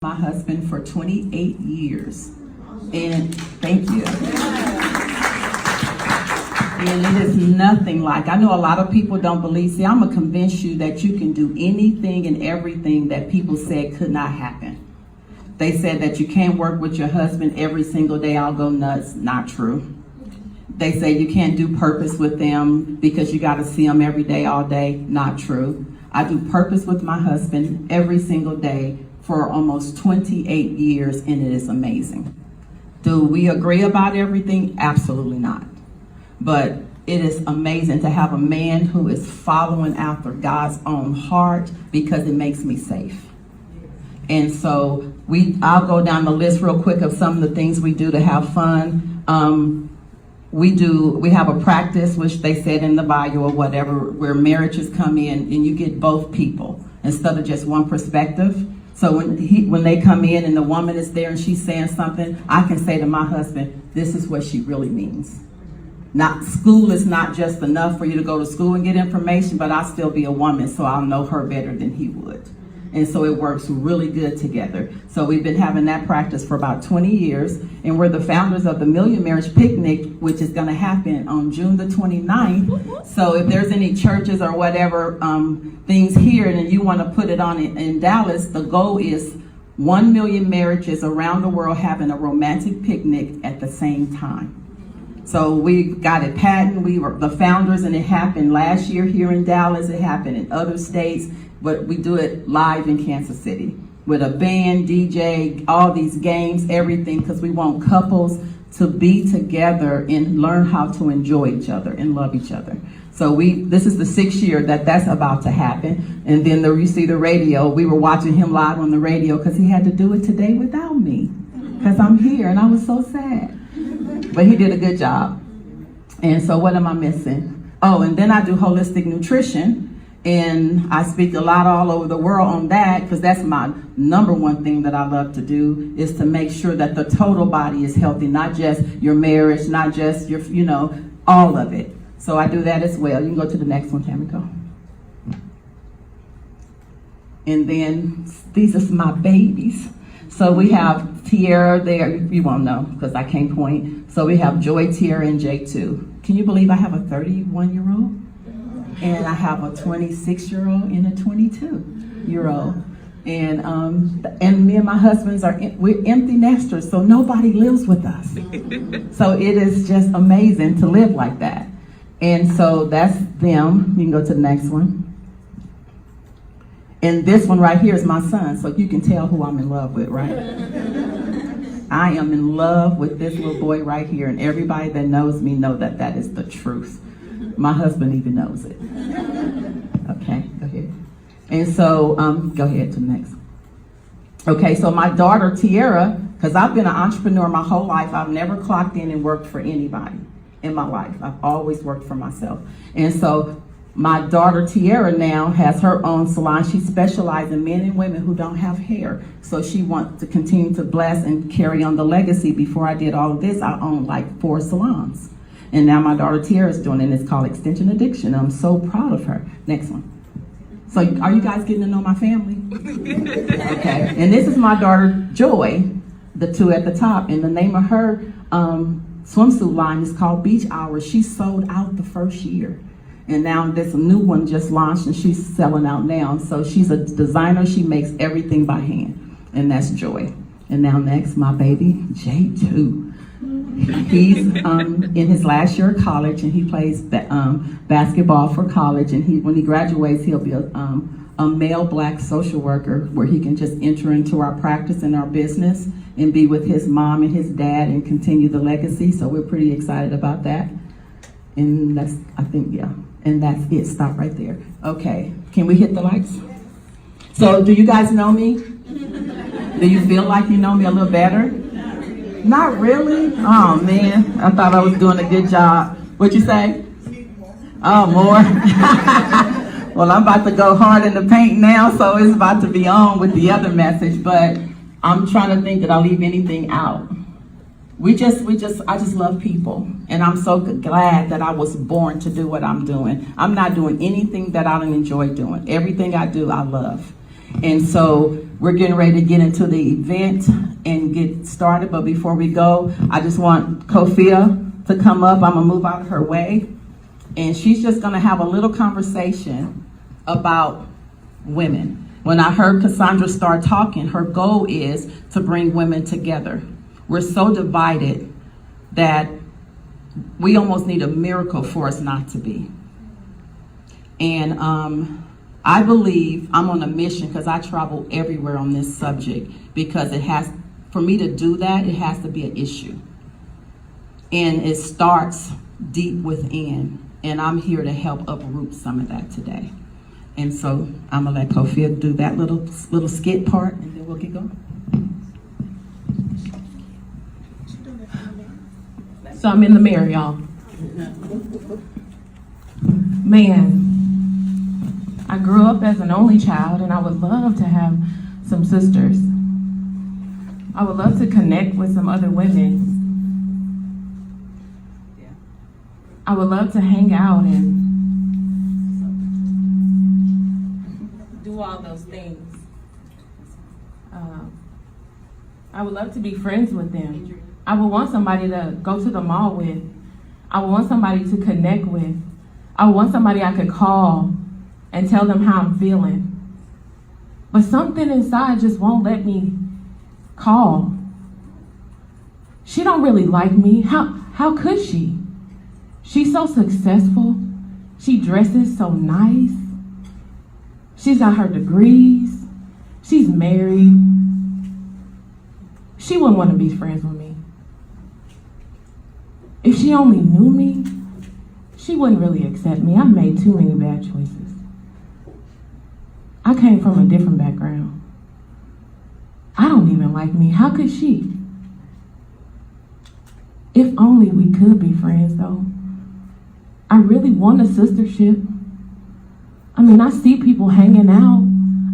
My husband for 28 years. And thank you. And it is nothing like, I know a lot of people don't believe. See, I'm going to convince you that you can do anything and everything that people said could not happen. They said that you can't work with your husband every single day. I'll go nuts. Not true. They say you can't do purpose with them because you got to see them every day, all day. Not true. I do purpose with my husband every single day for almost 28 years, and it is amazing. Do we agree about everything? Absolutely not. But it is amazing to have a man who is following after God's own heart because it makes me safe. And so I'll go down the list real quick of some of the things we do to have fun. We have a practice, which they said in the Bible or whatever, where marriages come in and you get both people instead of just one perspective. So when they come in and the woman is there and she's saying something, I can say to my husband, this is what she really means. School is not just enough for you to go to school and get information, but I'll still be a woman, so I'll know her better than he would. And so it works really good together. So we've been having that practice for about 20 years, and we're the founders of the Million Marriage Picnic, which is going to happen on June the 29th. So if there's any churches or whatever things here and you want to put it on in Dallas, the goal is 1 million marriages around the world having a romantic picnic at the same time. So we got it patented. We were the founders, and it happened last year here in Dallas. It happened in other states. But we do it live in Kansas City with a band, DJ, all these games, everything, because we want couples to be together and learn how to enjoy each other and love each other. So this is the 6th year that's about to happen. And then you see the radio. We were watching him live on the radio because he had to do it today without me because I'm here, and I was so sad. But he did a good job. And so what am I missing? Oh, and then I do holistic nutrition. And I speak a lot all over the world on that because that's my number one thing that I love to do is to make sure that the total body is healthy, not just your marriage, not just your, all of it. So I do that as well. You can go to the next one, Tamiko. And then these are my babies. So we have Tierra there. You won't know because I can't point. So we have Joy, Tierra, and J2. Can you believe I have a 31-year-old? And I have a 26-year-old and a 22-year-old. And me and my husbands we're empty nesters, so nobody lives with us. So it is just amazing to live like that. And so that's them. You can go to the next one. And this one right here is my son, so you can tell who I'm in love with, right? I am in love with this little boy right here, and everybody that knows me know that that is the truth. My husband even knows it. Okay, go ahead. And so, go ahead to the next. Okay, so my daughter, Tierra, because I've been an entrepreneur my whole life, I've never clocked in and worked for anybody in my life. I've always worked for myself. And so my daughter, Tierra, now has her own salon. She specializes in men and women who don't have hair. So she wants to continue to bless and carry on the legacy. Before I did all of this, I owned like 4 salons. And now my daughter Tierra is doing it, and it's called Extension Addiction. I'm so proud of her. Next one. So are you guys getting to know my family? Okay. And this is my daughter Joy, the 2 at the top. And the name of her swimsuit line is called Beach Hours. She sold out the first year. And now this new one just launched, and she's selling out now. So she's a designer. She makes everything by hand. And that's Joy. And now next, my baby, J2. He's in his last year of college, and he plays basketball for college. And when he graduates, he'll be a male black social worker where he can just enter into our practice and our business and be with his mom and his dad and continue the legacy. So we're pretty excited about that. And that's, I think, yeah. And that's it. Stop right there. Okay. Can we hit the lights? So do you guys know me? Do you feel like you know me a little better? Not really? Oh, man. I thought I was doing a good job. What'd you say? Oh, more? Well, I'm about to go hard in the paint now, so it's about to be on with the other message. But I'm trying to think that I'll leave anything out. I just love people. And I'm so glad that I was born to do what I'm doing. I'm not doing anything that I don't enjoy doing. Everything I do, I love. And so we're getting ready to get into the event and get started. But before we go, I just want Kofia to come up. I'm gonna move out of her way. And she's just gonna have a little conversation about women. When I heard Cassandra start talking, her goal is to bring women together. We're so divided that we almost need a miracle for us not to be. And I believe I'm on a mission because I travel everywhere on this subject, because for me to do that, it has to be an issue. And it starts deep within. And I'm here to help uproot some of that today. And so I'm gonna let Kofia do that little skit part, and then we'll get going. So I'm in the mirror, y'all. Man, I grew up as an only child, and I would love to have some sisters. I would love to connect with some other women. I would love to hang out and do all those things. I would love to be friends with them. I would want somebody to go to the mall with. I would want somebody to connect with. I would want somebody I could call and tell them how I'm feeling. But something inside just won't let me call. She don't really like me. How could she? She's so successful. She dresses so nice. She's got her degrees. She's married. She wouldn't want to be friends with me. If she only knew me, she wouldn't really accept me. I've made too many bad choices. I came from a different background. I don't even like me. How could she? If only we could be friends, though. I really want a sistership. I mean, I see people hanging out.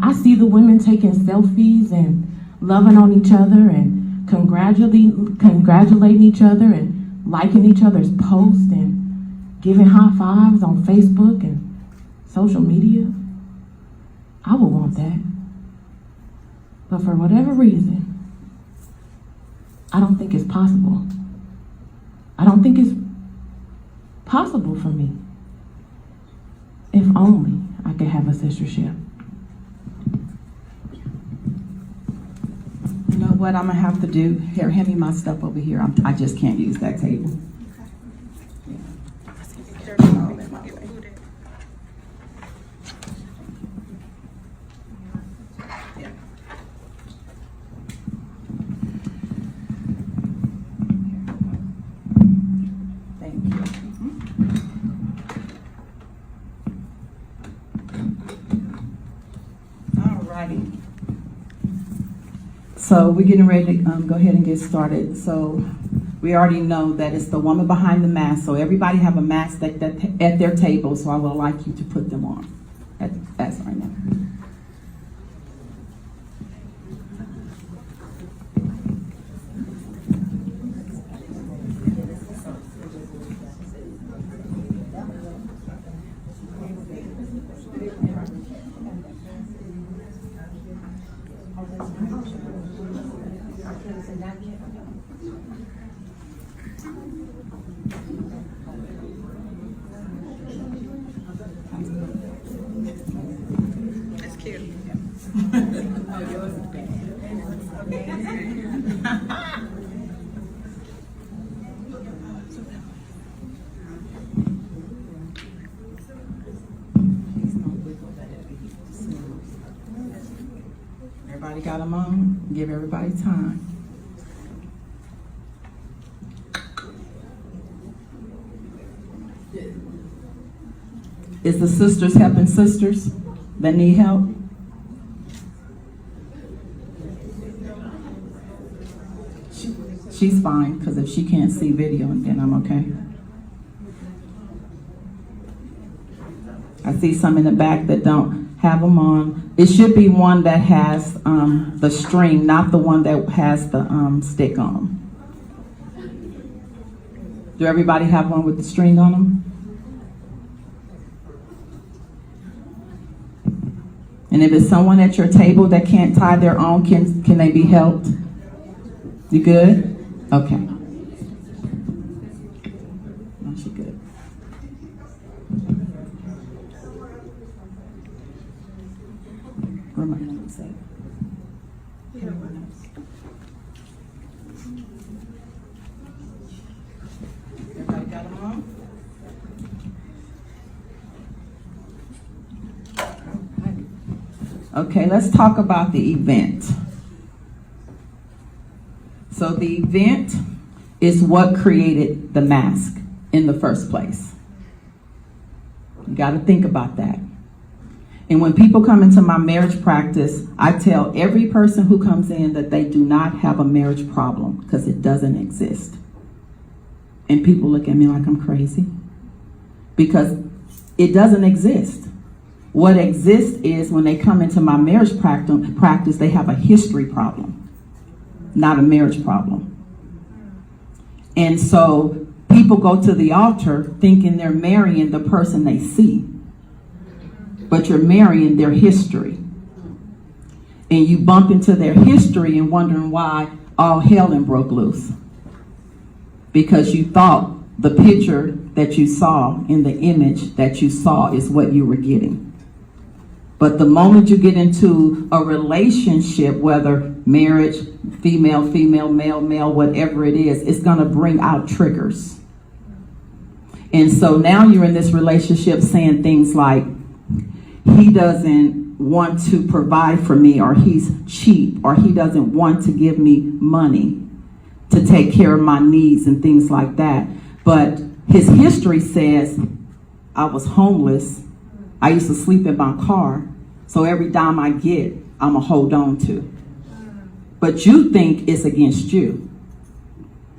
I see the women taking selfies and loving on each other and congratulating each other and liking each other's posts and giving high fives on Facebook and social media. I would want that. But for whatever reason, I don't think it's possible. I don't think it's possible for me. If only I could have a sistership. You know what I'm gonna have to do? Here, hand me my stuff over here. I just can't use that table. Thank you. All righty. So we're getting ready to go ahead and get started. So we already know that it's the woman behind the mask. So everybody have a mask at their table. So I would like you to put them on. That's right now. That's cute. Everybody got them on? Give everybody time. Is the sisters helping sisters that need help? She's fine, because if she can't see video, then I'm okay. I see some in the back that don't have them on. It should be one that has the string, not the one that has the stick on them. Do everybody have one with the string on them? And if it's someone at your table that can't tie their own, can they be helped? You good? Okay. No, she good. Where am I going to say? Everybody got them on? Okay, let's talk about the event. So the event is what created the mask in the first place. You got to think about that. And when people come into my marriage practice, I tell every person who comes in that they do not have a marriage problem because it doesn't exist. And people look at me like I'm crazy because it doesn't exist. What exists is when they come into my marriage practice, they have a history problem, not a marriage problem. And so people go to the altar thinking they're marrying the person they see, but you're marrying their history. And you bump into their history and wondering why all hell and broke loose. Because you thought the picture that you saw in the image that you saw is what you were getting. But the moment you get into a relationship, whether marriage, female, male, whatever it is, it's going to bring out triggers. And so now you're in this relationship saying things like, he doesn't want to provide for me, or he's cheap, or he doesn't want to give me money to take care of my needs and things like that. But his history says, I was homeless. I used to sleep in my car. So every dime I get, I'm going to hold on to. But you think it's against you.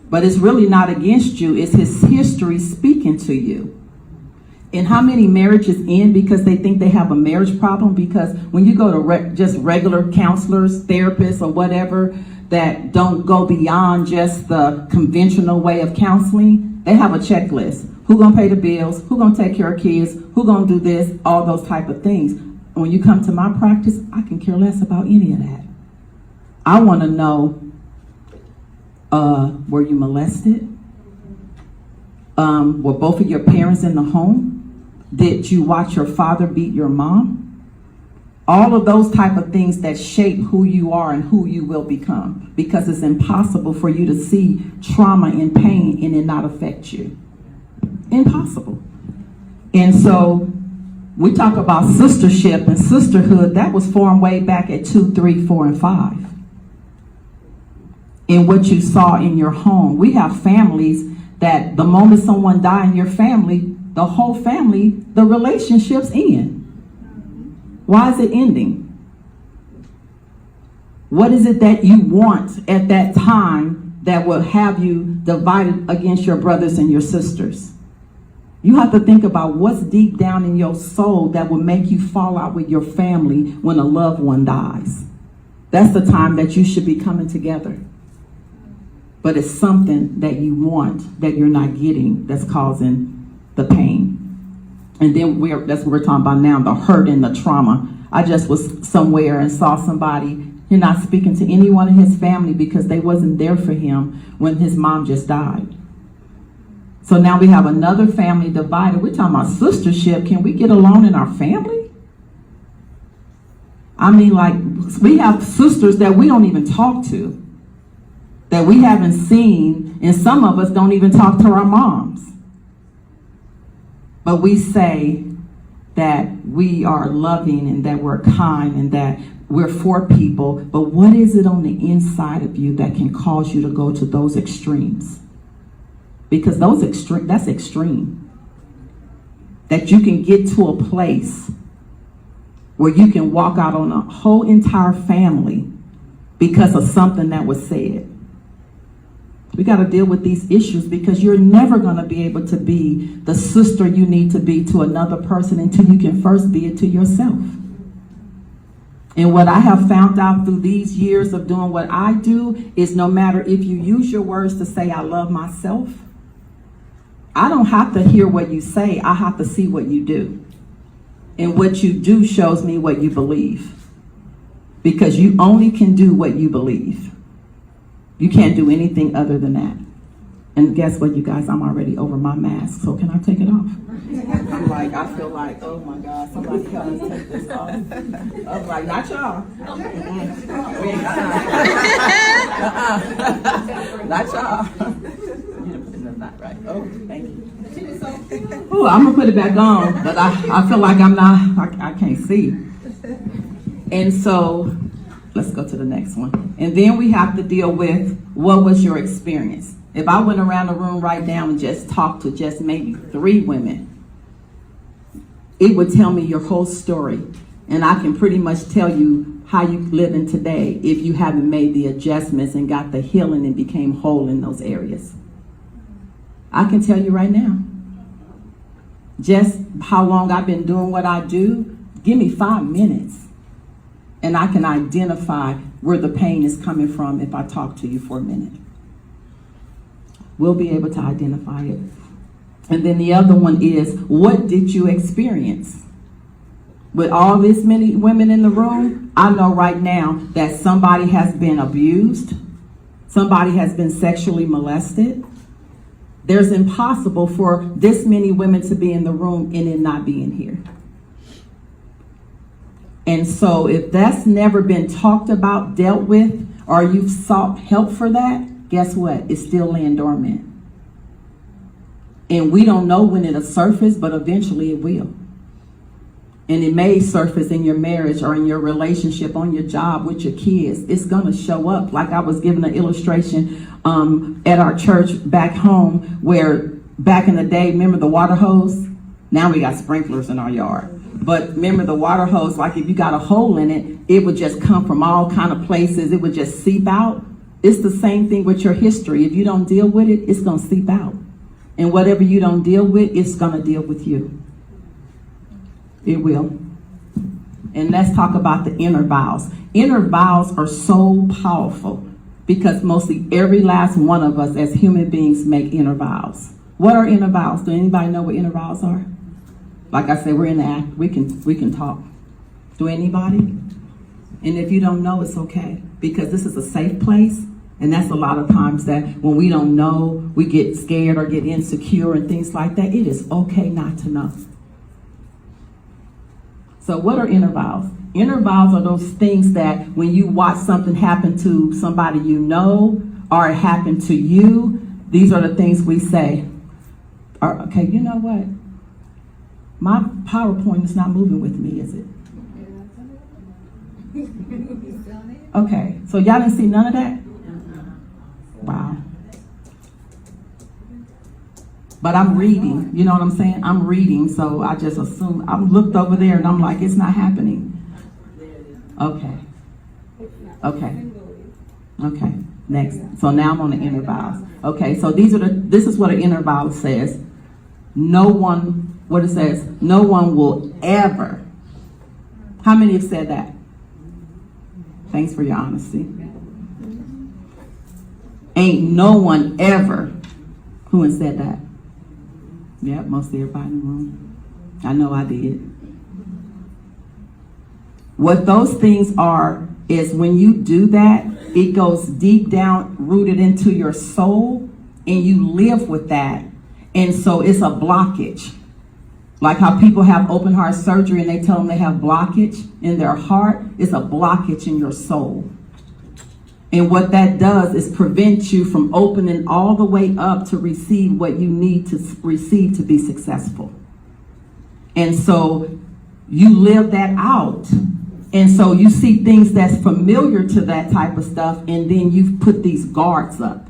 But it's really not against you. It's his history speaking to you. And how many marriages end because they think they have a marriage problem? Because when you go to just regular counselors, therapists, or whatever that don't go beyond just the conventional way of counseling, they have a checklist. Who gonna pay the bills? Who gonna take care of kids? Who gonna do this? All those type of things. When you come to my practice, I can care less about any of that. I want to know, were you molested? Were both of your parents in the home? Did you watch your father beat your mom? All of those type of things that shape who you are and who you will become, because it's impossible for you to see trauma and pain and it not affect you. Impossible. And so we talk about sistership and sisterhood. That was formed way back at 2, 3, 4, and 5. In what you saw in your home. We have families that the moment someone died in your family, the whole family, the relationship's end. Why is it ending? What is it that you want at that time that will have you divided against your brothers and your sisters? You have to think about what's deep down in your soul that will make you fall out with your family when a loved one dies. That's the time that you should be coming together. But it's something that you want that you're not getting that's causing the pain. And then that's what we're talking about now, the hurt and the trauma. I just was somewhere and saw somebody, you're not speaking to anyone in his family because they wasn't there for him when his mom just died. So now we have another family divided. We're talking about sistership. Can we get along in our family? I mean, like, we have sisters that we don't even talk to, that we haven't seen, and some of us don't even talk to our moms. But we say that we are loving and that we're kind and that we're for people. But what is it on the inside of you that can cause you to go to those extremes? Because that's extreme. That you can get to a place where you can walk out on a whole entire family because of something that was said. We got to deal with these issues because you're never going to be able to be the sister you need to be to another person until you can first be it to yourself. And what I have found out through these years of doing what I do is no matter if you use your words to say I love myself, I don't have to hear what you say. I have to see what you do. And what you do shows me what you believe. Because you only can do what you believe. You can't do anything other than that. And guess what, you guys? I'm already over my mask, so can I take it off? I'm like, I feel like, oh my God, somebody come and take this off. I'm like, not y'all. We ain't got not y'all. Not right. Oh, thank you. Oh, I'm gonna put it back on, but I feel like I'm not, I can't see. And so, let's go to the next one. And then we have to deal with, what was your experience? If I went around the room right now and just talked to just maybe 3 women, it would tell me your whole story. And I can pretty much tell you how you living today if you haven't made the adjustments and got the healing and became whole in those areas. I can tell you right now. Just how long I've been doing what I do, give me 5 minutes. And I can identify where the pain is coming from if I talk to you for a minute. We'll be able to identify it. And then the other one is, what did you experience? With all this many women in the room, I know right now that somebody has been abused. Somebody has been sexually molested. There's impossible for this many women to be in the room and it not being here. And so if that's never been talked about, dealt with, or you've sought help for that, guess what? It's still laying dormant. And we don't know when it'll surface, but eventually it will. And it may surface in your marriage or in your relationship, on your job, with your kids. It's going to show up. Like I was giving an illustration at our church back home, where back in the day, remember the water hose? Now we got sprinklers in our yard. But remember the water hose, like if you got a hole in it, it would just come from all kind of places. It would just seep out. It's the same thing with your history. If you don't deal with it, it's going to seep out. And whatever you don't deal with, it's going to deal with you. It will. And let's talk about the inner vows. Inner vows are so powerful because mostly every last one of us as human beings make inner vows. What are inner vows? Do anybody know what inner vows are? Like I said, we're in the act. We can talk. Do anybody? And if you don't know, it's okay, because this is a safe place. And that's a lot of times that when we don't know, we get scared or get insecure and things like that. It is okay not to know. So what are inner vows? Inner vows are those things that when you watch something happen to somebody you know, or it happened to you, these are the things we say. Okay, you know what? My PowerPoint is not moving with me, is it? Okay, so y'all didn't see none of that? Wow. But I'm reading, you know what I'm saying? I'm reading, so I just assume, I'm looked over there and I'm like, it's not happening. Okay. Next. So now I'm on the inner vows. Okay, so this is what an inner vow says. No one will ever. How many have said that? Thanks for your honesty. Ain't no one ever. Who has said that? Yep, mostly everybody in the room. I know I did. What those things are is when you do that, it goes deep down, rooted into your soul, and you live with that. And so it's a blockage. Like how people have open heart surgery and they tell them they have blockage in their heart. It's a blockage in your soul. And what that does is prevent you from opening all the way up to receive what you need to receive to be successful. And so you live that out. And so you see things that's familiar to that type of stuff, and then you put these guards up.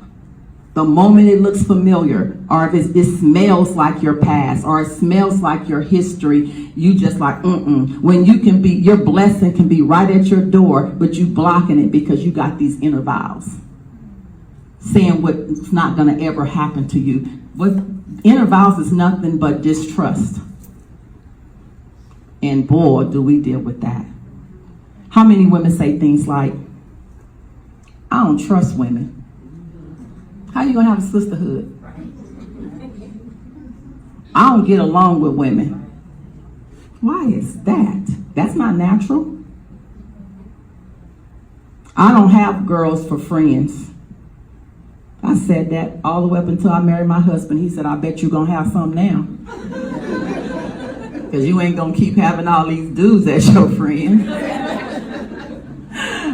The moment it looks familiar, or if it smells like your past, or it smells like your history, you just like, When you can be, your blessing can be right at your door, but you blocking it because you got these inner vows. Saying what's not going to ever happen to you. What inner vows is nothing but distrust. And boy, do we deal with that. How many women say things like, I don't trust women. How you gonna have a sisterhood? I don't get along with women. Why is that? That's not natural. I don't have girls for friends. I said that all the way up until I married my husband. He said, I bet you're going to have some now. Because you ain't going to keep having all these dudes as your friend.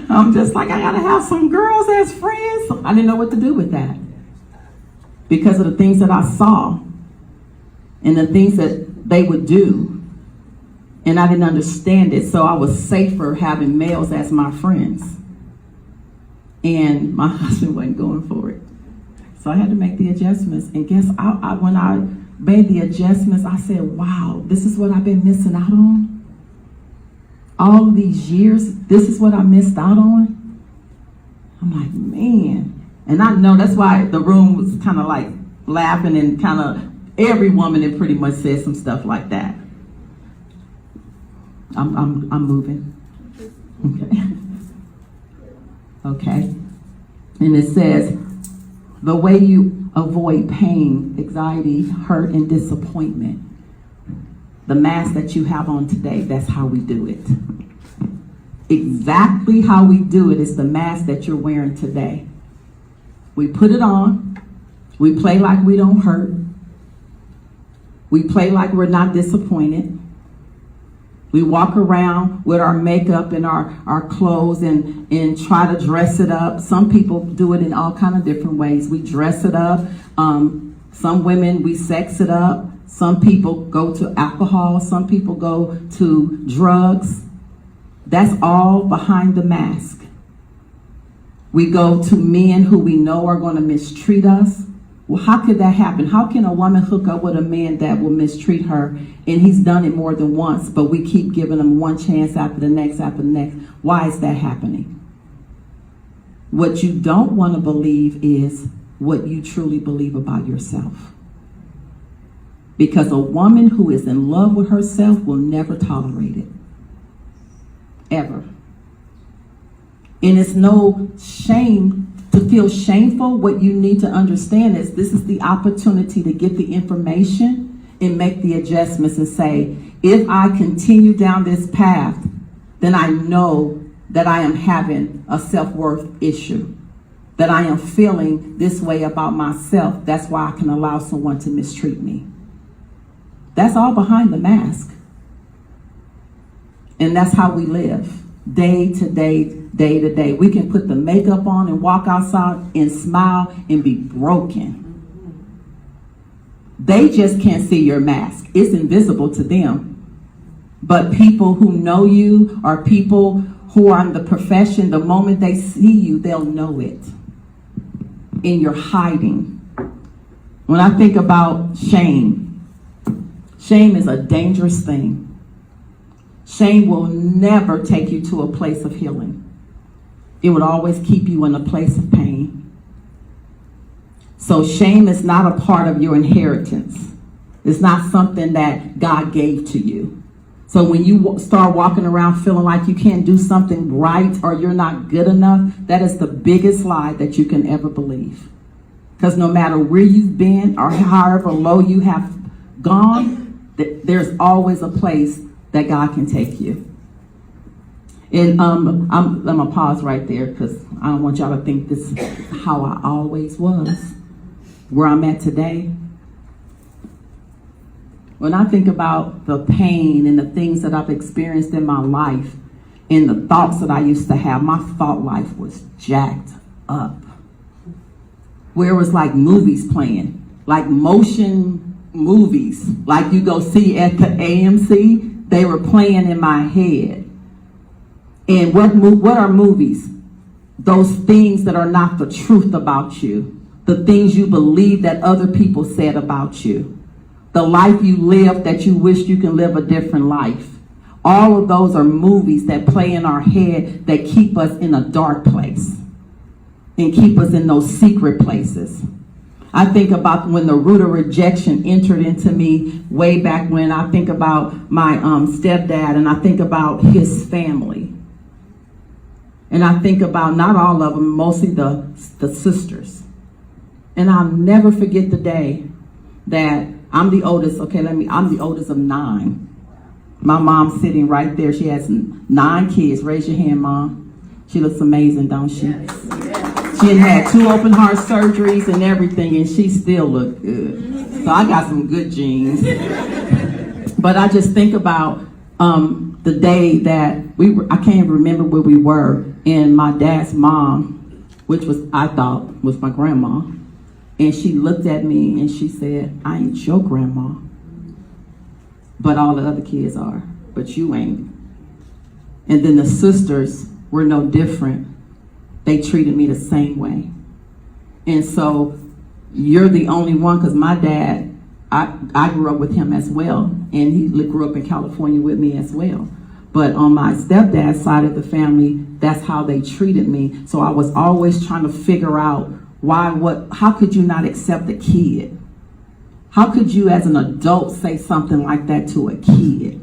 I'm just like, I got to have some girls as friends. I didn't know what to do with that. Because of the things that I saw and the things that they would do. And I didn't understand it. So I was safer having males as my friends. And my husband wasn't going for it. So I had to make the adjustments. And guess when I made the adjustments, I said, wow, this is what I've been missing out on. All of these years, this is what I missed out on. I'm like, man. And I know that's why the room was kind of like laughing, and kind of every woman that pretty much said some stuff like that. I'm moving. Okay. And it says, the way you avoid pain, anxiety, hurt, and disappointment. The mask that you have on today, that's how we do it. Exactly how we do it is the mask that you're wearing today. We put it on. We play like we don't hurt. We play like we're not disappointed. We walk around with our makeup and our clothes and try to dress it up. Some people do it in all kind of different ways. We dress it up. Some women, we sex it up. Some people go to alcohol. Some people go to drugs. That's all behind the mask. We go to men who we know are going to mistreat us. Well, how could that happen? How can a woman hook up with a man that will mistreat her, and he's done it more than once, but we keep giving him one chance after the next, after the next? Why is that happening? What you don't want to believe is what you truly believe about yourself. Because a woman who is in love with herself will never tolerate it. Ever. And it's no shame to feel shameful. What you need to understand is this is the opportunity to get the information and make the adjustments and say, if I continue down this path, then I know that I am having a self-worth issue, that I am feeling this way about myself. That's why I can allow someone to mistreat me. That's all behind the mask. And that's how we live, day to day, day to day. We can put the makeup on and walk outside and smile and be broken. They just can't see your mask. It's invisible to them. But people who know you, or people who are in the profession, the moment they see you, they'll know it. And you're hiding. When I think about shame, shame is a dangerous thing. Shame will never take you to a place of healing. It would always keep you in a place of pain. So shame is not a part of your inheritance. It's not something that God gave to you. So when you start walking around feeling like you can't do something right or you're not good enough, that is the biggest lie that you can ever believe. Because no matter where you've been or however low you have gone, there's always a place that God can take you. And I'm going to pause right there because I don't want y'all to think this is how I always was. Where I'm at today. When I think about the pain and the things that I've experienced in my life and the thoughts that I used to have, my thought life was jacked up. Where it was like movies playing, like motion movies, like you go see at the AMC. They were playing in my head. And what are movies? Those things that are not the truth about you. The things you believe that other people said about you. The life you lived that you wish you can live a different life. All of those are movies that play in our head that keep us in a dark place. And keep us in those secret places. I think about when the root of rejection entered into me way back when. I think about my stepdad, and I think about his family. And I think about not all of them, mostly the sisters. And I'll never forget the day that I'm the oldest. I'm the oldest of 9. My mom's sitting right there. She has 9 kids. Raise your hand, Mom. She looks amazing, don't she? She had 2 open heart surgeries and everything, and she still looked good. So I got some good genes. But I just think about the day that I can't even remember where we were, and my dad's mom, which was, I thought, was my grandma, and she looked at me and she said, I ain't your grandma, but all the other kids are, but you ain't. And then the sisters were no different. They treated me the same way. And so you're the only one, because my dad, I grew up with him as well, and he grew up in California with me as well. But on my stepdad's side of the family, that's how they treated me. So I was always trying to figure out how could you not accept a kid? How could you as an adult say something like that to a kid?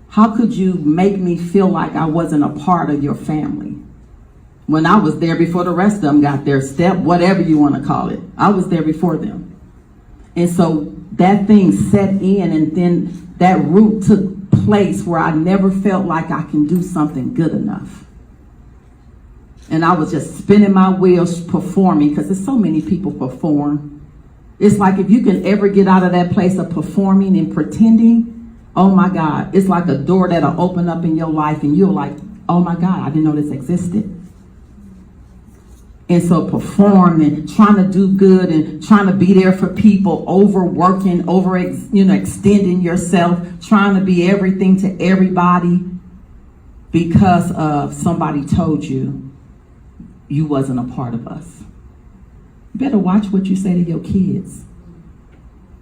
How could you make me feel like I wasn't a part of your family? When I was there before the rest of them got their step, whatever you want to call it. I was there before them. And so that thing set in, and then that root took place where I never felt like I can do something good enough. And I was just spinning my wheels performing, because there's so many people perform. It's like if you can ever get out of that place of performing and pretending, oh my God, it's like a door that'll open up in your life and you're like, oh my God, I didn't know this existed. And so perform and trying to do good and trying to be there for people, overworking, extending yourself, trying to be everything to everybody because of somebody told you you wasn't a part of us. You better watch what you say to your kids,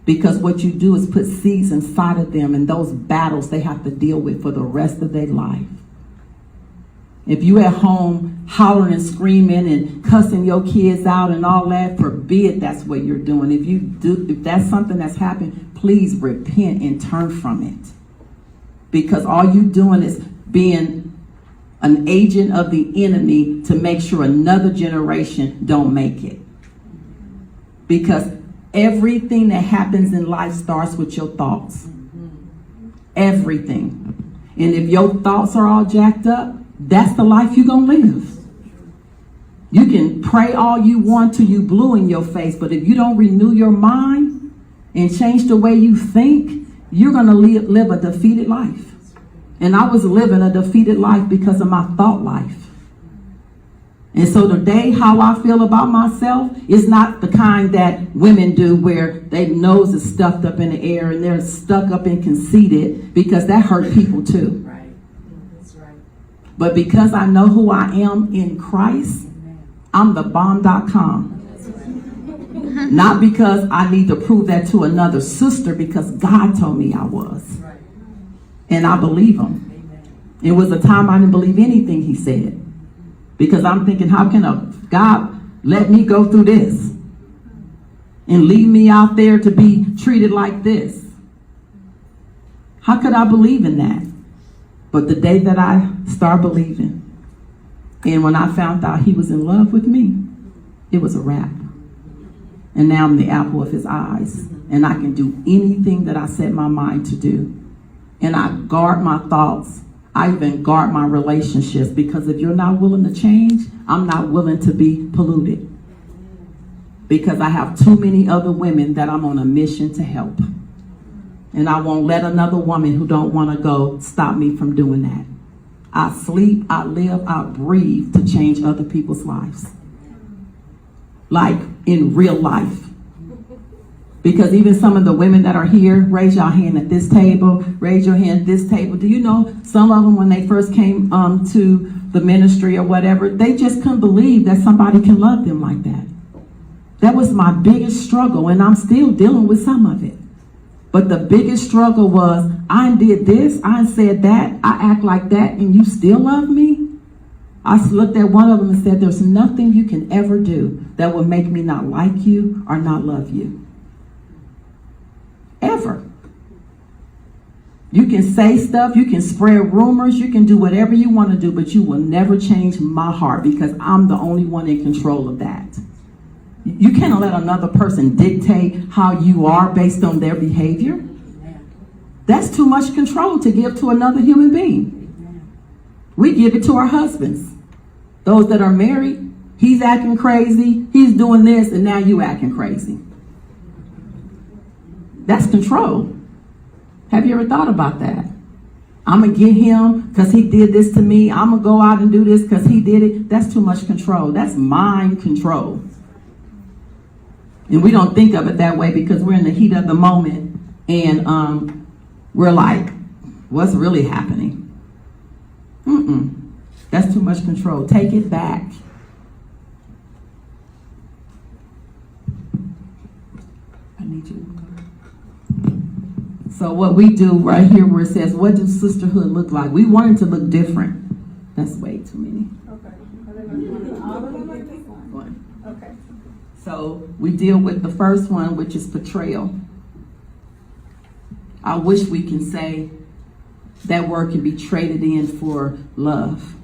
because what you do is put seeds inside of them, and those battles they have to deal with for the rest of their life. If you at home hollering and screaming and cussing your kids out and all that, forbid that's what you're doing. If that's something that's happened, please repent and turn from it. Because all you're doing is being an agent of the enemy to make sure another generation don't make it. Because everything that happens in life starts with your thoughts. Everything. And if your thoughts are all jacked up, that's the life you're going to live. You can pray all you want till you blue in your face, but if you don't renew your mind and change the way you think, you're going to live a defeated life. And I was living a defeated life because of my thought life. And so today, how I feel about myself is not the kind that women do where their nose is stuffed up in the air and they're stuck up and conceited, because that hurt people too. But because I know who I am in Christ, I'm the bomb.com. Not because I need to prove that to another sister, because God told me I was. And I believe him. It was a time I didn't believe anything he said. Because I'm thinking, how can God let me go through this and leave me out there to be treated like this? How could I believe in that? But the day that I started believing, and when I found out he was in love with me, it was a wrap. And now I'm the apple of his eyes, and I can do anything that I set my mind to do. And I guard my thoughts. I even guard my relationships, because if you're not willing to change, I'm not willing to be polluted. Because I have too many other women that I'm on a mission to help. And I won't let another woman who don't want to go stop me from doing that. I sleep, I live, I breathe to change other people's lives. Like in real life. Because even some of the women that are here, raise your hand at this table, raise your hand at this table. Do you know some of them, when they first came to the ministry or whatever, they just couldn't believe that somebody can love them like that. That was my biggest struggle, and I'm still dealing with some of it. But the biggest struggle was, I did this, I said that, I act like that, and you still love me? I looked at one of them and said, there's nothing you can ever do that will make me not like you or not love you. Ever. You can say stuff, you can spread rumors, you can do whatever you want to do, but you will never change my heart, because I'm the only one in control of that. You can't let another person dictate how you are based on their behavior. That's too much control to give to another human being. We give it to our husbands. Those that are married, he's acting crazy, he's doing this, and now you acting crazy. That's control. Have you ever thought about that? I'm going to get him because he did this to me. I'm going to go out and do this because he did it. That's too much control. That's mind control. And we don't think of it that way because we're in the heat of the moment and we're like, what's really happening? That's too much control. Take it back. I need you. So what we do right here where it says, what does sisterhood look like? We want it to look different. That's way too many. Okay. So we deal with the first one, which is betrayal. I wish we can say that word can be traded in for love.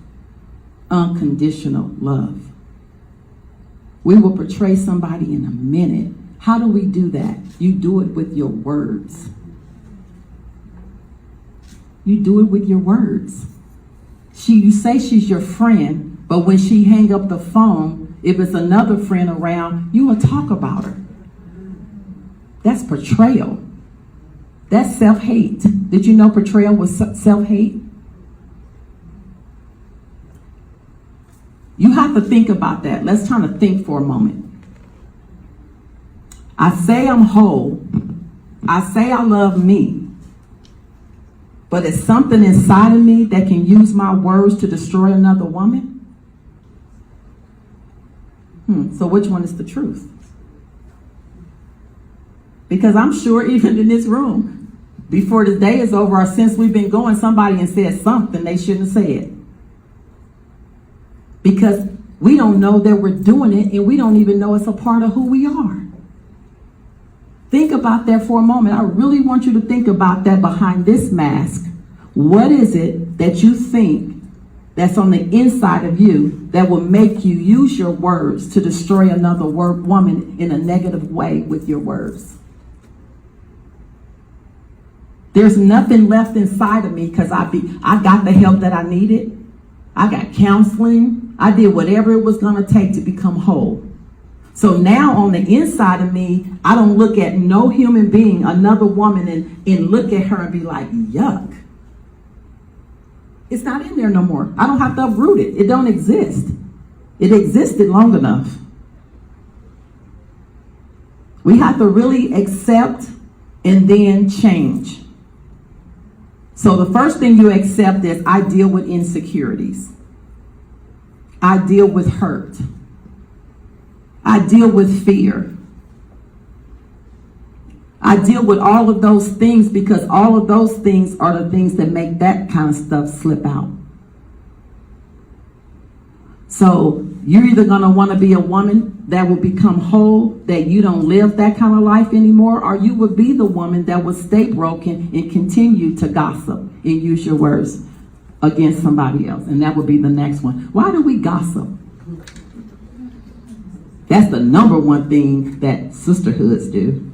Unconditional love. We will betray somebody in a minute. How do we do that? You do it with your words. You do it with your words. You say she's your friend, but when she hang up the phone, if it's another friend around, you will talk about her. That's betrayal. That's self-hate. Did you know betrayal was self-hate? You have to think about that. Let's try to think for a moment. I say I'm whole. I say I love me. But it's something inside of me that can use my words to destroy another woman? So which one is the truth? Because I'm sure even in this room, before the day is over or since we've been going, somebody has said something they shouldn't have said. Because we don't know that we're doing it and we don't even know it's a part of who we are. Think about that for a moment. I really want you to think about that behind this mask. What is it that you think that's on the inside of you that will make you use your words to destroy another woman in a negative way with your words? There's nothing left inside of me because I got the help that I needed. I got counseling. I did whatever it was going to take to become whole. So now on the inside of me, I don't look at no human being, another woman, and look at her and be like, yuck. It's not in there no more. I don't have to uproot it. It don't exist. It existed long enough. We have to really accept and then change. So the first thing you accept is I deal with insecurities. I deal with hurt. I deal with fear. I deal with all of those things because all of those things are the things that make that kind of stuff slip out. So you're either going to want to be a woman that will become whole, that you don't live that kind of life anymore, or you would be the woman that will stay broken and continue to gossip and use your words against somebody else. And that would be the next one. Why do we gossip? That's the number one thing that sisterhoods do.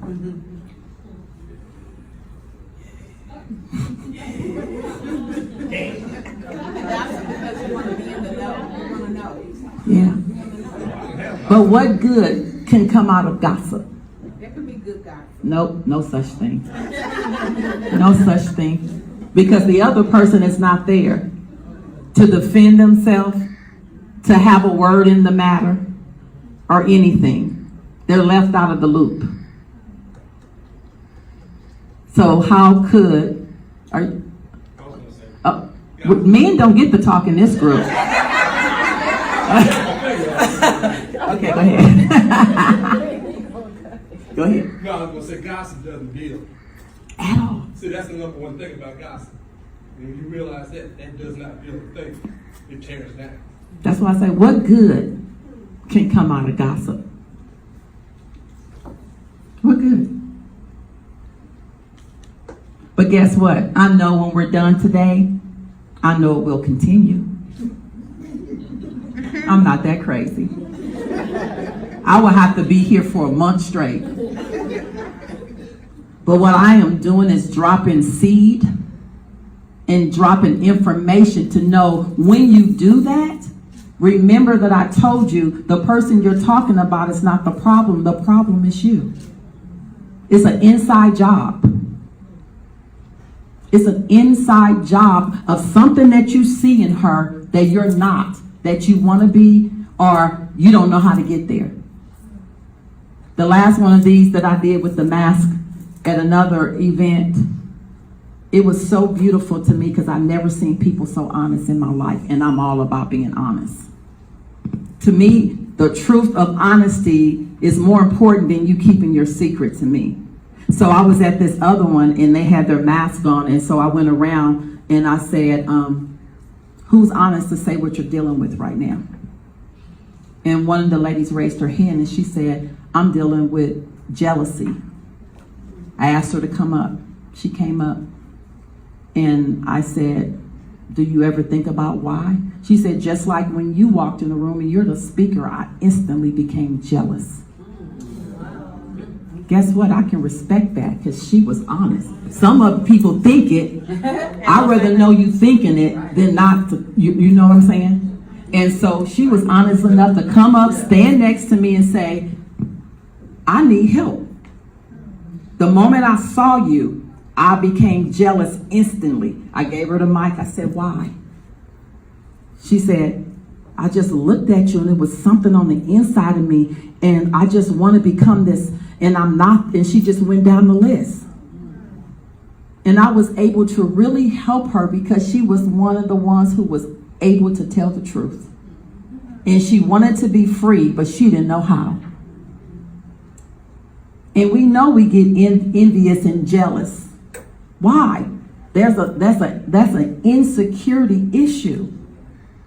Yeah. But what good can come out of gossip? There can be good gossip. Nope, no such thing. No such thing. Because the other person is not there to defend themselves, to have a word in the matter, or anything. They're left out of the loop. So how could... men don't get to talk in this group. Okay, go ahead. Go ahead. No, I was going to say gossip doesn't build. At all. See, that's the number one thing about gossip. And when you realize that does not build a thing, it tears down. That's why I say, what good can come out of gossip? What good? But guess what? I know when we're done today, I know it will continue. I'm not that crazy. I will have to be here for a month straight. But what I am doing is dropping seed and dropping information to know when you do that, remember that I told you the person you're talking about is not the problem. The problem is you. It's an inside job. It's an inside job of something that you see in her that you're not, that you want to be, or you don't know how to get there. The last one of these that I did with the mask at another event, it was so beautiful to me because I've never seen people so honest in my life, and I'm all about being honest. To me, the truth of honesty is more important than you keeping your secret to me. So I was at this other one and they had their mask on, and so I went around and I said, who's honest to say what you're dealing with right now? And one of the ladies raised her hand and she said, I'm dealing with jealousy. I asked her to come up. She came up and I said, do you ever think about why? She said, just like when you walked in the room and you're the speaker, I instantly became jealous. Guess what? I can respect that because she was honest. Some of people think it. I'd rather know you thinking it than not. You know what I'm saying? And so she was honest enough to come up, stand next to me and say, I need help. The moment I saw you, I became jealous instantly. I gave her the mic. I said, why? She said, I just looked at you and it was something on the inside of me and I just want to become this and I'm not. And she just went down the list. And I was able to really help her because she was one of the ones who was able to tell the truth. And she wanted to be free, but she didn't know how. And we know we get envious and jealous. Why? That's an insecurity issue.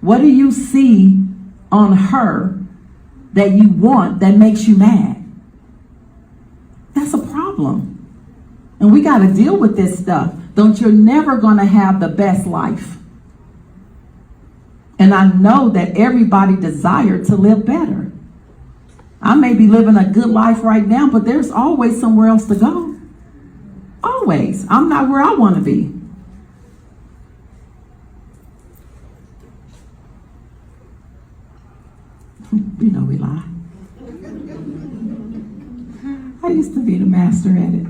What do you see on her that you want that makes you mad? That's a problem. And we got to deal with this stuff. You're never going to have the best life. And I know that everybody desires to live better. I may be living a good life right now, but there's always somewhere else to go. Always. I'm not where I want to be. You know we lie. I used to be the master at it.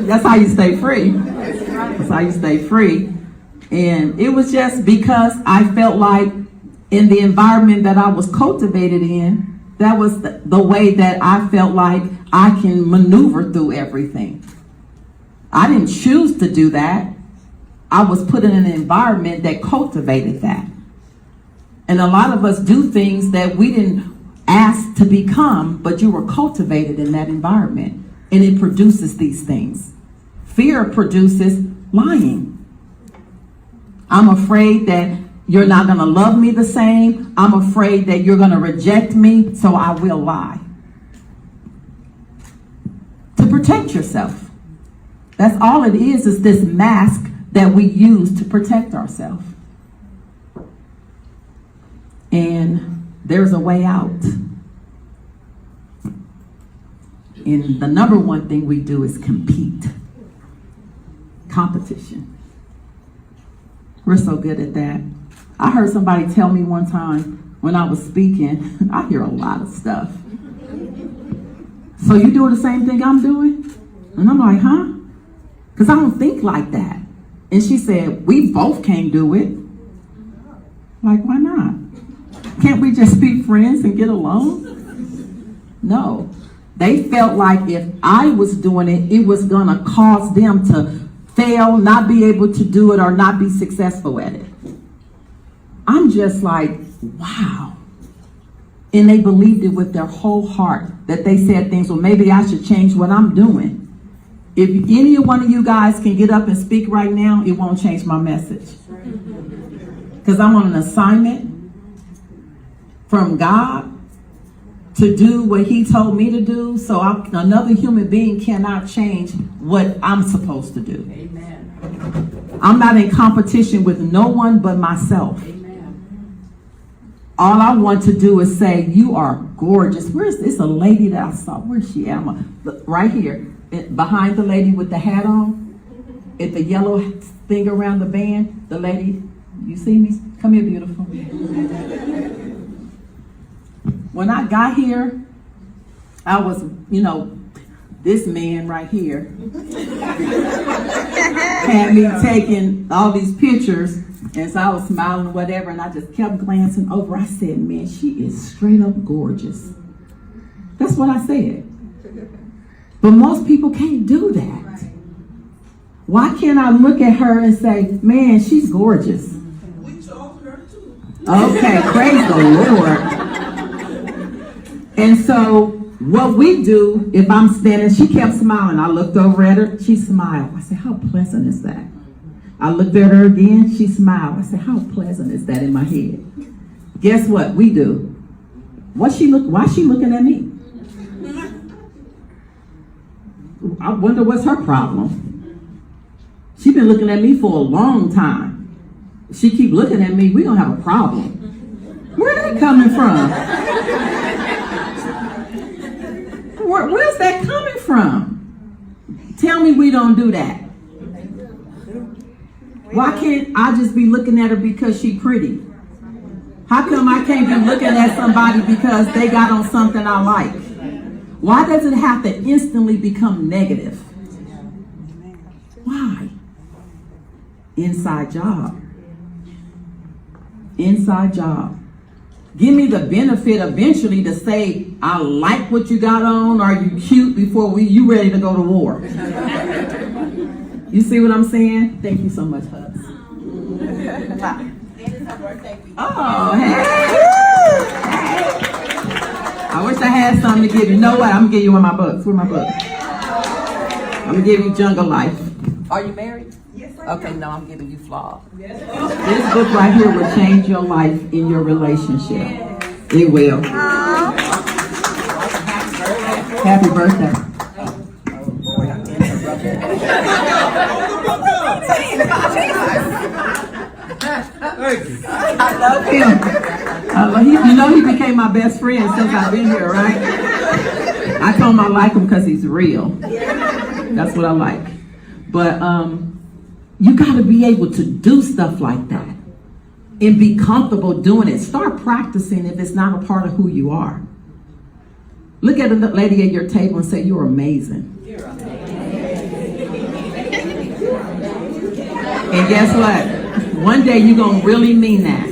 That's how you stay free. That's how you stay free. And it was just because I felt like in the environment that I was cultivated in, that was the way that I felt like I can maneuver through everything. I didn't choose to do that. I was put in an environment that cultivated that. And a lot of us do things that we didn't ask to become, but you were cultivated in that environment. And it produces these things. Fear produces lying. I'm afraid that you're not going to love me the same. I'm afraid that you're going to reject me, so I will lie. To protect yourself. That's all it is this mask that we use to protect ourselves. And there's a way out. And the number one thing we do is compete. Competition. We're so good at that. I heard somebody tell me one time when I was speaking, I hear a lot of stuff. So you do the same thing I'm doing? And I'm like, huh? Because I don't think like that. And she said, we both can't do it. Like, why not? Can't we just be friends and get along? No. They felt like if I was doing it, it was going to cause them to fail, not be able to do it, or not be successful at it. I'm just like, wow. And they believed it with their whole heart, that they said things, well, maybe I should change what I'm doing. If any one of you guys can get up and speak right now, it won't change my message. Because I'm on an assignment from God to do what he told me to do. So another human being cannot change what I'm supposed to do. Amen. I'm not in competition with no one but myself. Amen. All I want to do is say, you are gorgeous. Where's this? A lady that I saw. Where's she at? Right here, behind the lady with the hat on, at the yellow thing around the band. The lady, you see me? Come here, beautiful. When I got here, I was, this man right here had me taking all these pictures, and so I was smiling or whatever, and I just kept glancing over. I said, man, she is straight up gorgeous. That's what I said. But most people can't do that. Why can't I look at her and say, man, she's gorgeous? We saw her too. Okay, praise the Lord. And so what we do, if I'm standing, she kept smiling. I looked over at her, she smiled. I said, how pleasant is that? I looked at her again, she smiled. I said, how pleasant is that in my head? Guess what we do? Why is she looking at me? I wonder what's her problem. She's been looking at me for a long time. If she keep looking at me, we're going to have a problem. Where are they coming from? Where's that coming from? Tell me we don't do that. Why can't I just be looking at her because she's pretty? How come I can't be looking at somebody because they got on something I like? Why does it have to instantly become negative? Why? Inside job. Inside job. Give me the benefit eventually to say, I like what you got on, or you cute before you ready to go to war. You see what I'm saying? Thank you so much, Hubs. Oh, hey. I wish I had something to give you. You know what? I'm going to give you one of my books. Where are my books? I'm going to give you Jungle Life. Are you married? Yes, I am. Okay, no, I'm giving you Flaw. Yes. This book right here will change your life in your relationship. Yes. It will. Aww. Happy birthday. Thank you. I love him. He became my best friend since I've been here, right? I told him I like him because he's real. That's what I like. But you got to be able to do stuff like that and be comfortable doing it. Start practicing if it's not a part of who you are. Look at the lady at your table and say, you're amazing. And guess what? One day you're going to really mean that.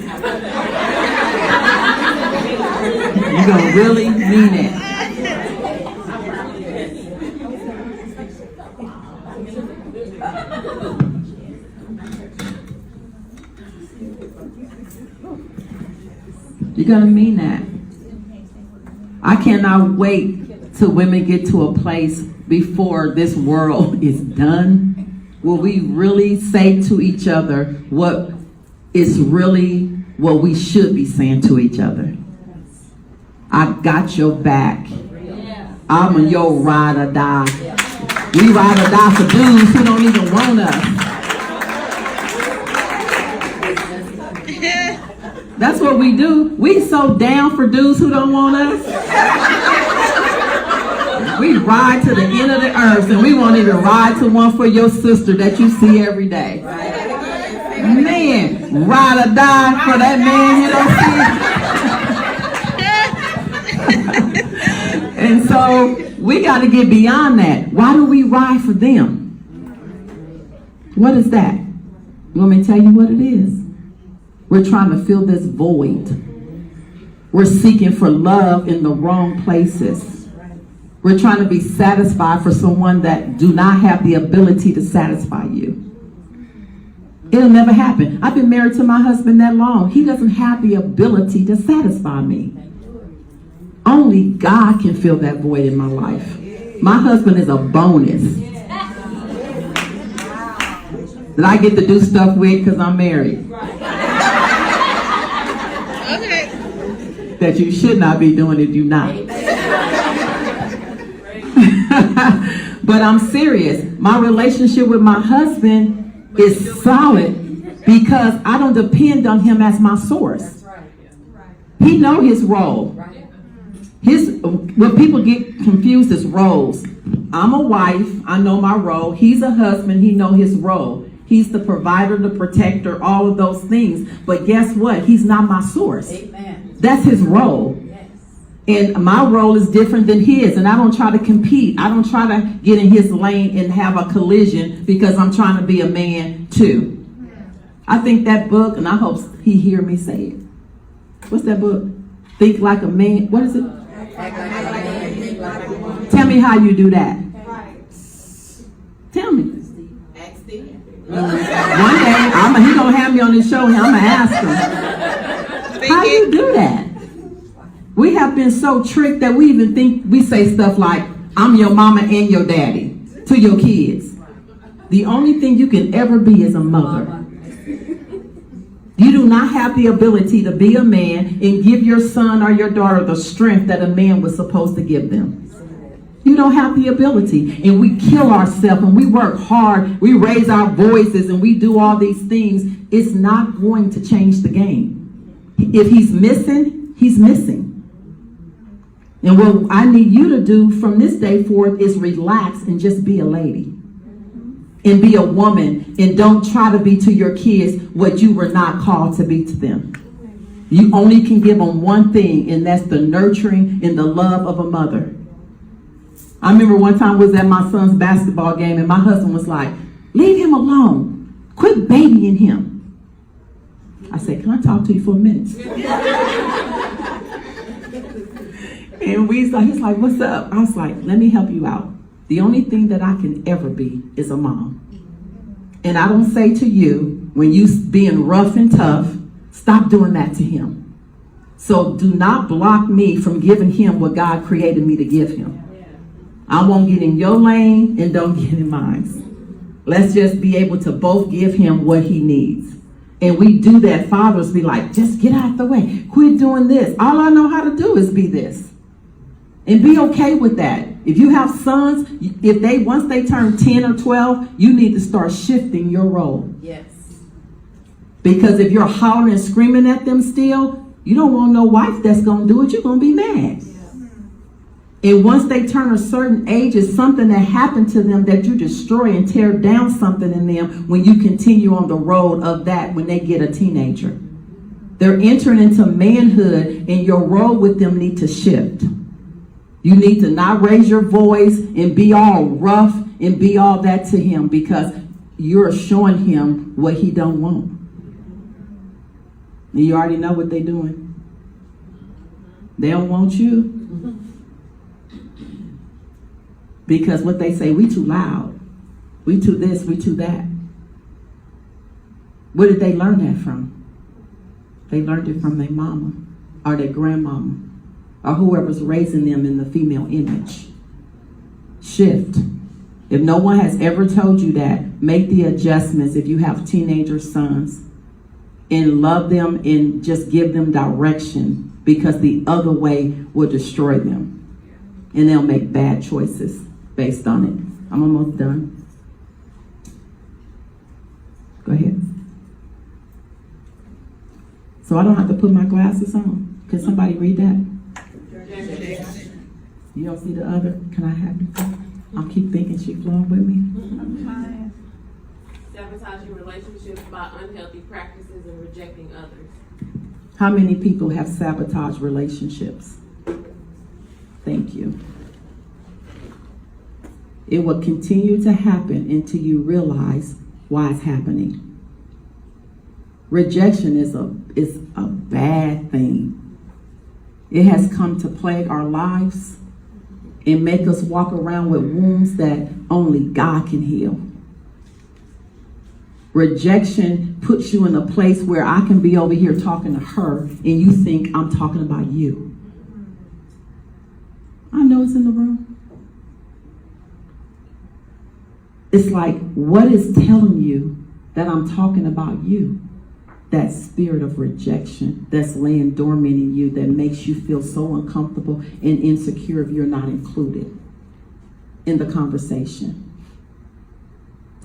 You're going to really mean it. You're going to mean that. I cannot wait till women get to a place before this world is done where we really say to each other what is really what we should be saying to each other. I got your back. I'm your ride or die. We ride or die for dudes who don't even want us. That's what we do. We so down for dudes who don't want us. We ride to the end of the earth, and we won't even ride to one for your sister that you see every day. Man, ride or die for that man you don't see. And so we got to get beyond that. Why do we ride for them? What is that? You want me to tell you what it is? We're trying to fill this void. We're seeking for love in the wrong places. We're trying to be satisfied for someone that do not have the ability to satisfy you. It'll never happen. I've been married to my husband that long. He doesn't have the ability to satisfy me. Only God can fill that void in my life. My husband is a bonus that I get to do stuff with because I'm married. That you should not be doing if you're not. But I'm serious. My relationship with my husband is solid because I don't depend on him as my source. He know his role. When people get confused is roles. I'm a wife, I know my role. He's a husband, he know his role. He's the provider, the protector, all of those things. But guess what? He's not my source. Amen. That's his role. Yes. And my role is different than his. And I don't try to compete. I don't try to get in his lane and have a collision because I'm trying to be a man too. I think that book, and I hope he hear me say it. What's that book? Think Like a Man. What is it? Tell me how you do that. Tell me. One day, he gonna have me on this show and I'm gonna ask him. How do you do that? We have been so tricked that we even think we say stuff like, I'm your mama and your daddy to your kids. The only thing you can ever be is a mother. You do not have the ability to be a man and give your son or your daughter the strength that a man was supposed to give them. You don't have the ability. And we kill ourselves and we work hard. We raise our voices and we do all these things. It's not going to change the game. If he's missing, he's missing. And what I need you to do from this day forth is relax and just be a lady. And be a woman. And don't try to be to your kids what you were not called to be to them. You only can give them one thing, and that's the nurturing and the love of a mother. I remember one time I was at my son's basketball game and my husband was like, leave him alone. Quit babying him. I said, can I talk to you for a minute? And he's like, what's up? I was like, let me help you out. The only thing that I can ever be is a mom. And I don't say to you, when you being rough and tough, stop doing that to him. So do not block me from giving him what God created me to give him. I won't get in your lane and don't get in mine. Let's just be able to both give him what he needs. And we do that. Fathers be like, just get out the way. Quit doing this. All I know how to do is be this. And be okay with that. If you have sons, once they turn 10 or 12, you need to start shifting your role. Yes. Because if you're hollering and screaming at them still, you don't want no wife that's going to do it. You're going to be mad. And once they turn a certain age, it's something that happened to them that you destroy and tear down something in them when you continue on the road of that when they get a teenager. They're entering into manhood and your role with them need to shift. You need to not raise your voice and be all rough and be all that to him because you're showing him what he don't want. And you already know what they're doing. They don't want you. Because what they say, we too loud. We too this, we too that. Where did they learn that from? They learned it from their mama or their grandmama or whoever's raising them in the female image. Shift. If no one has ever told you that, make the adjustments if you have teenager sons and love them and just give them direction because the other way will destroy them. And they'll make bad choices based on it. I'm almost done. Go ahead. So I don't have to put my glasses on. Can somebody read that? You don't see the other? Can I have it? I'll keep thinking she's flowing with me. Sabotaging relationships by unhealthy practices and rejecting others. How many people have sabotaged relationships? Thank you. It will continue to happen until you realize why it's happening. Rejection is a bad thing. It has come to plague our lives and make us walk around with wounds that only God can heal. Rejection puts you in a place where I can be over here talking to her and you think I'm talking about you. I know it's in the room. It's like, what is telling you that I'm talking about you? That spirit of rejection that's laying dormant in you that makes you feel so uncomfortable and insecure if you're not included in the conversation.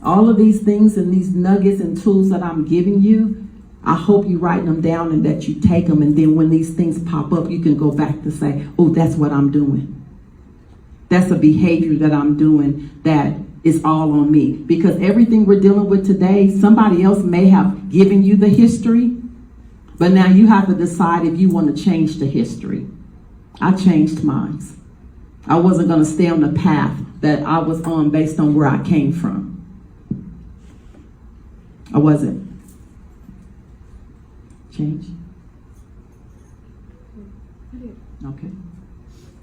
All of these things and these nuggets and tools that I'm giving you, I hope you write them down and that you take them, and then when these things pop up, you can go back to say, oh, that's what I'm doing. That's a behavior that I'm doing that is all on me. Because everything we're dealing with today, somebody else may have given you the history, but now you have to decide if you want to change the history. I changed mine. I wasn't going to stay on the path that I was on based on where I came from. I wasn't. Change? Okay.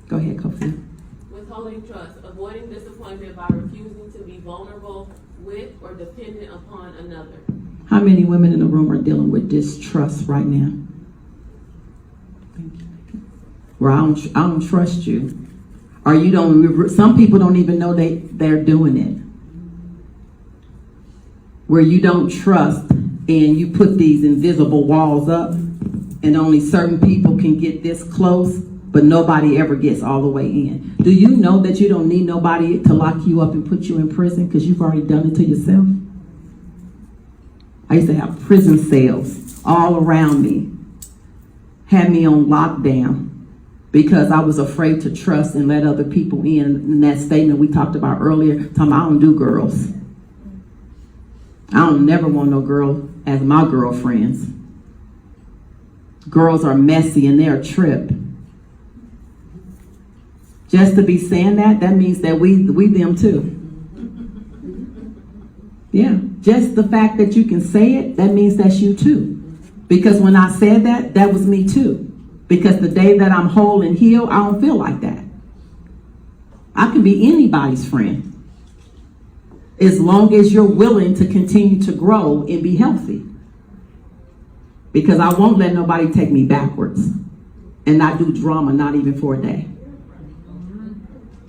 Go ahead, Kofi. Withholding trust, avoiding disappointment by refusing to be vulnerable with or dependent upon another. How many women in the room are dealing with distrust right now? Thank you. Where I don't trust you. Or you don't, some people don't even know they're doing it. Where you don't trust and you put these invisible walls up and only certain people can get this close, but nobody ever gets all the way in. Do you know that you don't need nobody to lock you up and put you in prison because you've already done it to yourself? I used to have prison cells all around me, had me on lockdown because I was afraid to trust and let other people in that statement we talked about earlier, talking about I don't do girls. I don't never want no girl as my girlfriends. Girls are messy and they're a trip. Just to be saying that means that we them too. Yeah, just the fact that you can say it, that means that's you too. Because when I said that was me too. Because the day that I'm whole and healed, I don't feel like that. I can be anybody's friend. As long as you're willing to continue to grow and be healthy. Because I won't let nobody take me backwards. And not do drama, not even for a day.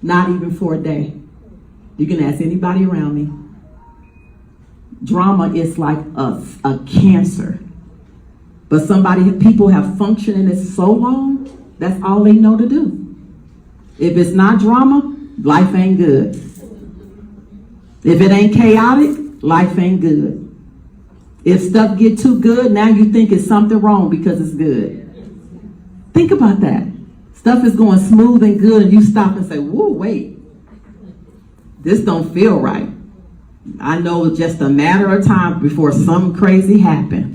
Not even for a day. You can ask anybody around me. Drama is like a cancer. But people have functioned in it so long, that's all they know to do. If it's not drama, life ain't good. If it ain't chaotic, life ain't good. If stuff get too good, now you think it's something wrong because it's good. Think about that. Stuff is going smooth and good and you stop and say, whoa, wait. This don't feel right. I know it's just a matter of time before something crazy happens.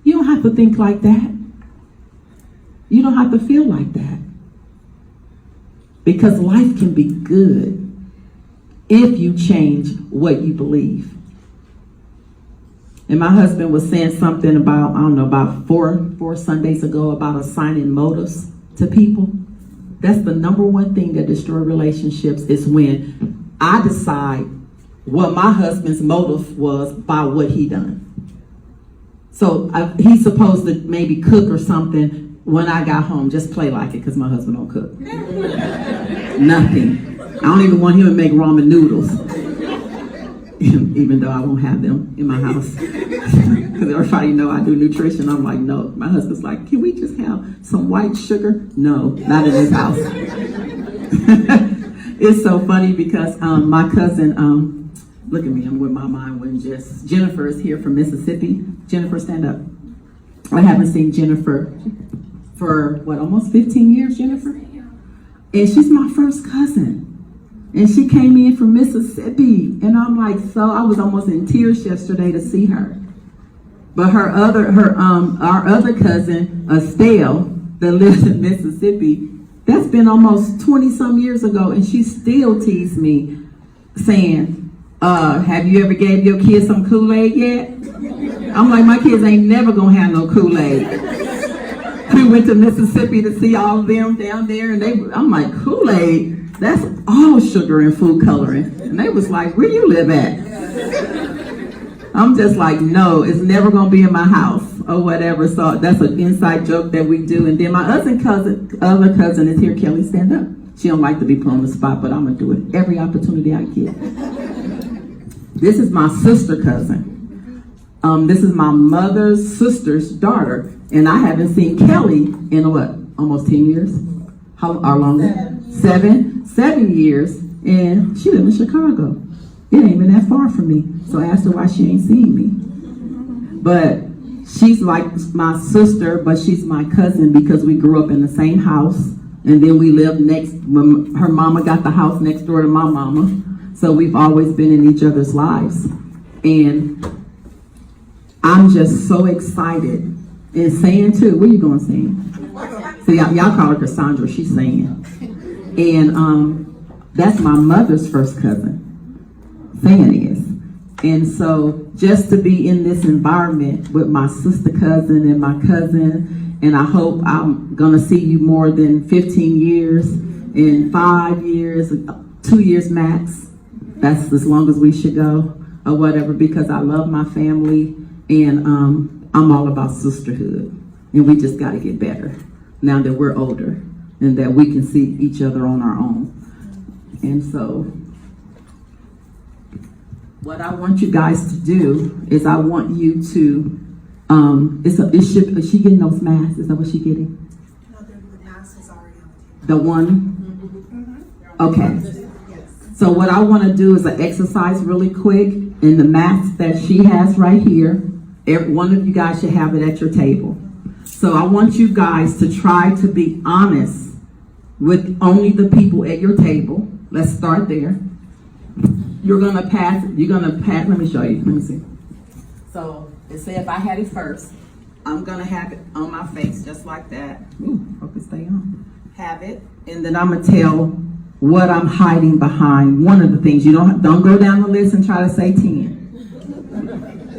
You don't have to think like that. You don't have to feel like that. Because life can be good if you change what you believe. And my husband was saying something about, I don't know, about four Sundays ago about assigning motives to people. That's the number one thing that destroys relationships is when I decide what my husband's motive was by what he done. So he's supposed to maybe cook or something when I got home. Just play like it because my husband don't cook. Nothing. I don't even want him to make ramen noodles. Even though I won't have them in my house. Because everybody know I do nutrition. I'm like, no. My husband's like, can we just have some white sugar? No, not in this house. It's so funny because my cousin, look at me, I'm with my mind when Jennifer is here from Mississippi. Jennifer, stand up. I haven't seen Jennifer for, almost 15 years, Jennifer? And she's my first cousin. And she came in from Mississippi. And I'm like, I was almost in tears yesterday to see her. But our other cousin, Estelle, that lives in Mississippi, that's been almost 20 some years ago. And she still teased me saying, have you ever gave your kids some Kool-Aid yet? I'm like, my kids ain't never gonna have no Kool-Aid. We went to Mississippi to see all of them down there, and I'm like, Kool-Aid? That's all sugar and food coloring. And they was like, where you live at? I'm just like, no, it's never gonna be in my house or whatever. So that's an inside joke that we do. And then my other cousin is here. Kelly, stand up. She don't like to be put on the spot, but I'm gonna do it every opportunity I get. This is my sister cousin. This is my mother's sister's daughter. And I haven't seen Kelly in almost 10 years? How longer? 7 years. And she lives in Chicago. It ain't been that far from me. So I asked her why she ain't seen me. but she's like my sister, but she's my cousin because we grew up in the same house, and then we lived next, when her mama got the house next door to my mama. So we've always been in each other's lives. And I'm just so excited and saying too, where you going, saying? See, y'all call her Cassandra, she's saying. And that's my mother's first cousin, saying is. And so just to be in this environment with my sister cousin and my cousin, and I hope I'm gonna see you more than 15 years, in 5 years, 2 years max. That's as long as we should go or whatever, because I love my family, and I'm all about sisterhood. And we just gotta get better now that we're older and that we can see each other on our own. And so what I want you guys to do is I want you to, is she getting those masks? Is that what she getting? No, the mask is already on the The table. one? Okay. So what I want to do is an exercise really quick, and the mask that she has right here, every one of you guys should have it at your table. So I want you guys to try to be honest with only the people at your table. Let's start there. You're gonna pass, let me show you, let me see. So, say if I had it first, I'm gonna have it on my face just like that. Ooh, hope it stay on. Have it, and then I'm gonna tell what I'm hiding behind. One of the things, you don't go down the list and try to say 10.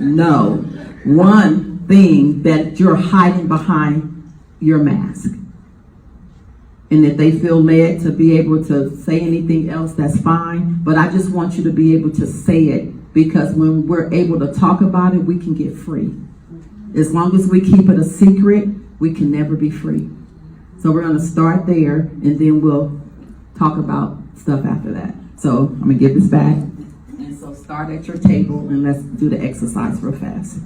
No, one thing that you're hiding behind your mask. And if they feel led to be able to say anything else, that's fine. But I just want you to be able to say it, because when we're able to talk about it, we can get free. As long as we keep it a secret, we can never be free. So we're going to start there, and then we'll talk about stuff after that. So I'm going to give this back. And so start at your table, and let's do the exercise real fast.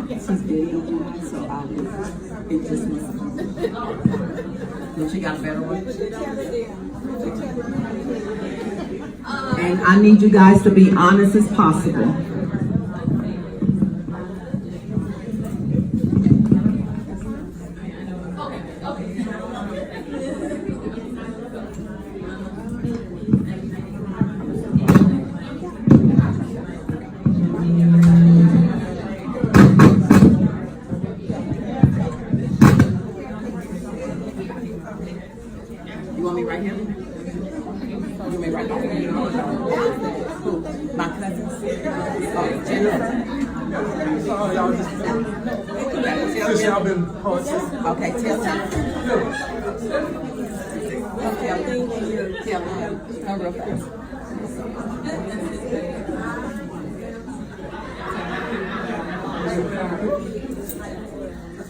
She's videoing, so I will. It just was. She got a better one. And I need you guys to be honest as possible. You want me right here? You want me right here? Who? My cousins? Oh, Jenna. Sorry, y'all just since y'all been hosting. Okay, tell them. Tell them. Come real fast.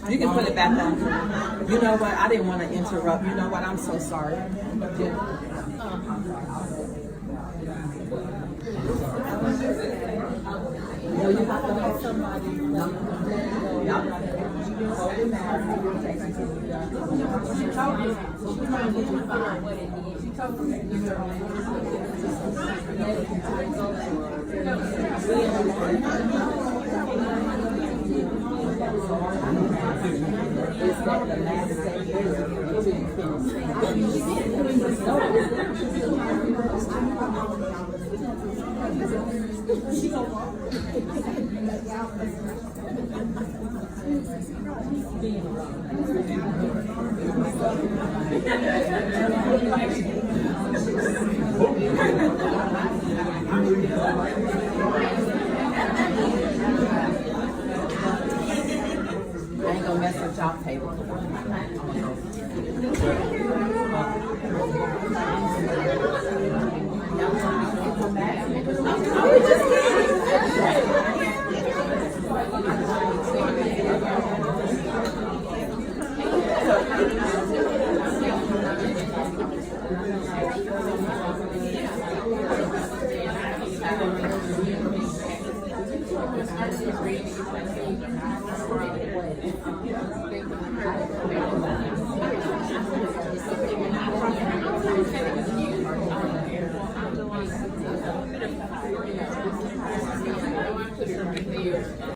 You can put it back on. You know what? I didn't want to interrupt. You know what? I'm so sorry. No, you have to have somebody. I ain't gonna mess with y'all table.